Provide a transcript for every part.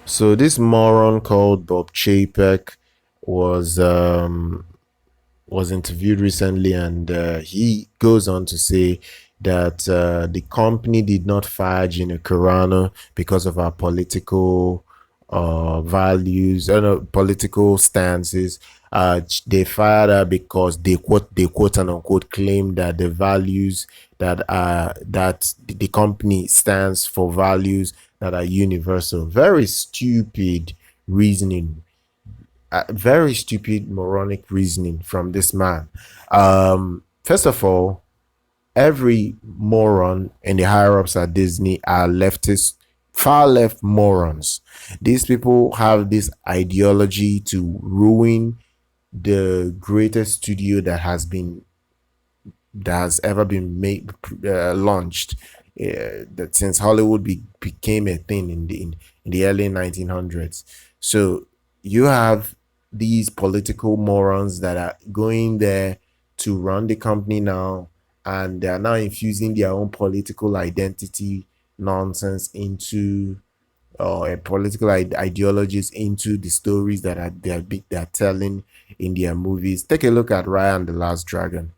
So this moron called Bob Chapek was interviewed recently, and he goes on to say that the company did not fire Gina Carano because of our political values, political stances. They fired her because they quote and unquote claim that the values that the company stands for values that are universal. Very stupid reasoning, very stupid moronic reasoning from this man. First of all, every moron in the higher ups at Disney are leftist, far left morons. These people have this ideology to ruin the greatest studio that has ever been made, launched, that since Hollywood became a thing in the early 1900s. So you have these political morons that are going there to run the company now, and they are now infusing their own political identity nonsense into political ideologies into the stories that they're telling in their movies. Take a look at Raya and the Last Dragon.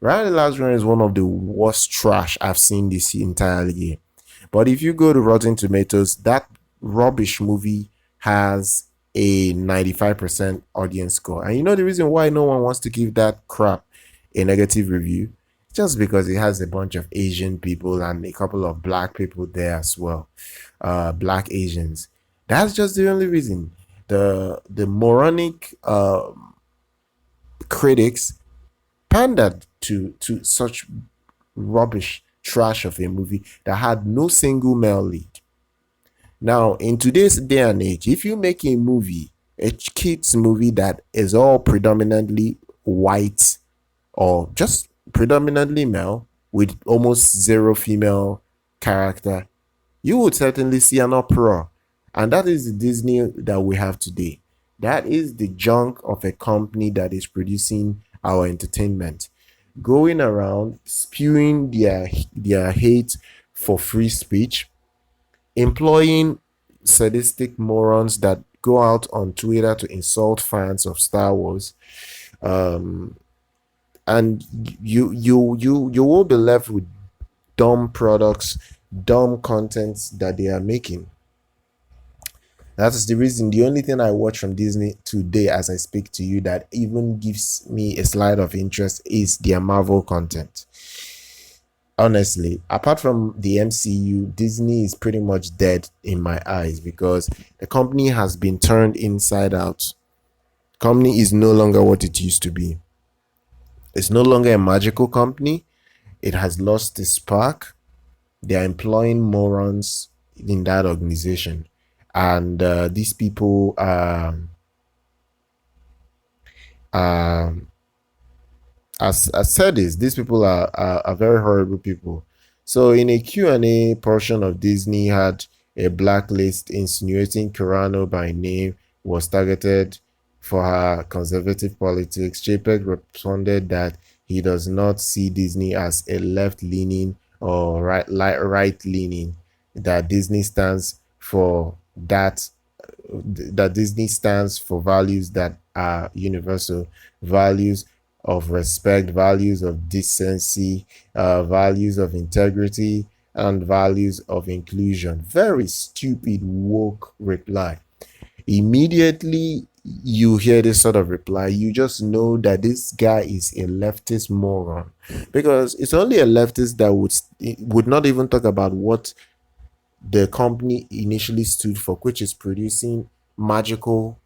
Raya and the Last Dragon is one of the worst trash I've seen this entire year. But if you go to Rotten Tomatoes, that rubbish movie has a 95% audience score. And you know the reason why no one wants to give that crap a negative review? Just because it has a bunch of Asian people and a couple of black people there as well. Black Asians. That's just the only reason. The moronic critics pandered to such rubbish trash of a movie that had no single male lead. Now, in today's day and age, if you make a movie, a kids movie that is all predominantly white or just predominantly male with almost zero female character, you would certainly see an uproar. And that is the Disney that we have today. That is the junk of a company that is producing our entertainment, going around spewing their hate for free speech, employing sadistic morons that go out on Twitter to insult fans of Star Wars. And you will be left with dumb products, dumb contents that they are making. That is the reason. The only thing I watch from Disney today, as I speak to you, that even gives me a slight of interest is their Marvel content. Honestly, apart from the MCU, Disney is pretty much dead in my eyes because the company has been turned inside out. Company is no longer what it used to be. It's no longer a magical company. It has lost its spark. They are employing morons in that organization, and these people as I said this, these people are very horrible people. So in a Q&A portion of Disney had a blacklist insinuating Carano by name was targeted for her conservative politics. Chapek responded that he does not see Disney as a left-leaning or right-leaning, that Disney stands for that Disney stands for values that are universal, values of respect, values of decency, values of integrity, and values of inclusion. Very stupid, woke reply. Immediately you hear this sort of reply, you just know that this guy is a leftist moron, because it's only a leftist that would not even talk about what the company initially stood for, which is producing magical,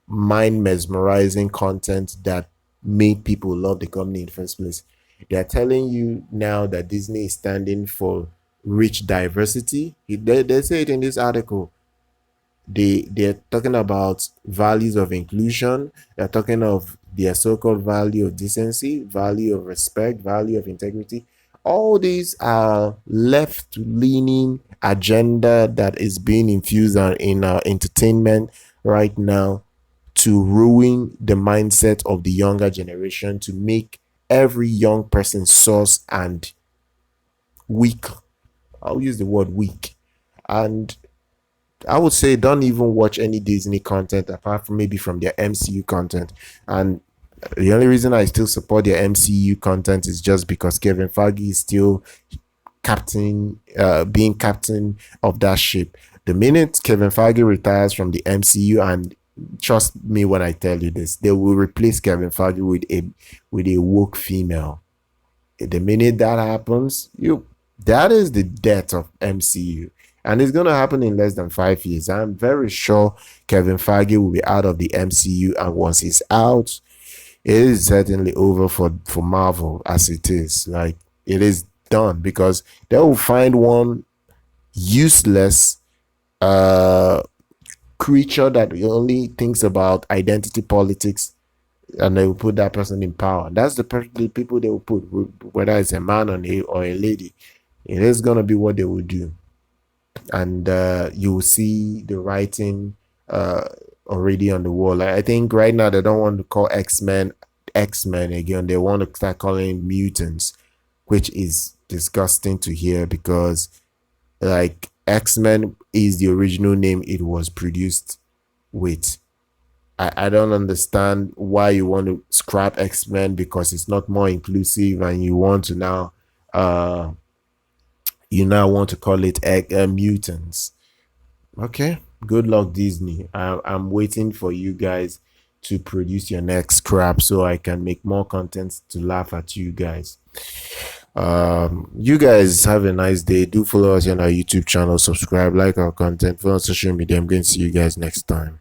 mind mesmerizing content that made people love the company in the first place. They're telling you now that Disney is standing for rich diversity. They say it in this article. They're talking about values of inclusion. They're talking of their so-called value of decency, value of respect, value of integrity. All these are left-leaning agenda that is being infused in our entertainment right now to ruin the mindset of the younger generation, to make every young person source and weak. I'll use the word weak. And I would say don't even watch any Disney content apart from maybe from their MCU content. And the only reason I still support their MCU content is just because Kevin Feige is still being captain of that ship. The minute Kevin Feige retires from the MCU, and trust me when I tell you this, they will replace Kevin Feige with a woke female. The minute that happens, that is the death of MCU. And it's gonna happen in less than 5 years. I'm very sure Kevin Feige will be out of the MCU, and once he's out, it is certainly over for Marvel as it is. Like, it is done, because they will find one useless creature that only thinks about identity politics, and they will put that person in power. That's the people they will put, whether it's a man or a lady. It is gonna be what they will do, and you will see the writing already on the wall. Like, I think right now they don't want to call X-Men again. They want to start calling mutants, which is disgusting to hear, because like X-Men is the original name it was produced with. I don't understand why you want to scrap X-Men, because it's not more inclusive, and you want to now want to call it mutants. Okay, good luck, Disney. I'm waiting for you guys to produce your next crap so I can make more content to laugh at you guys. You guys have a nice day. Do follow us on our YouTube channel, subscribe, like our content, follow on social media. I'm going to see you guys next time.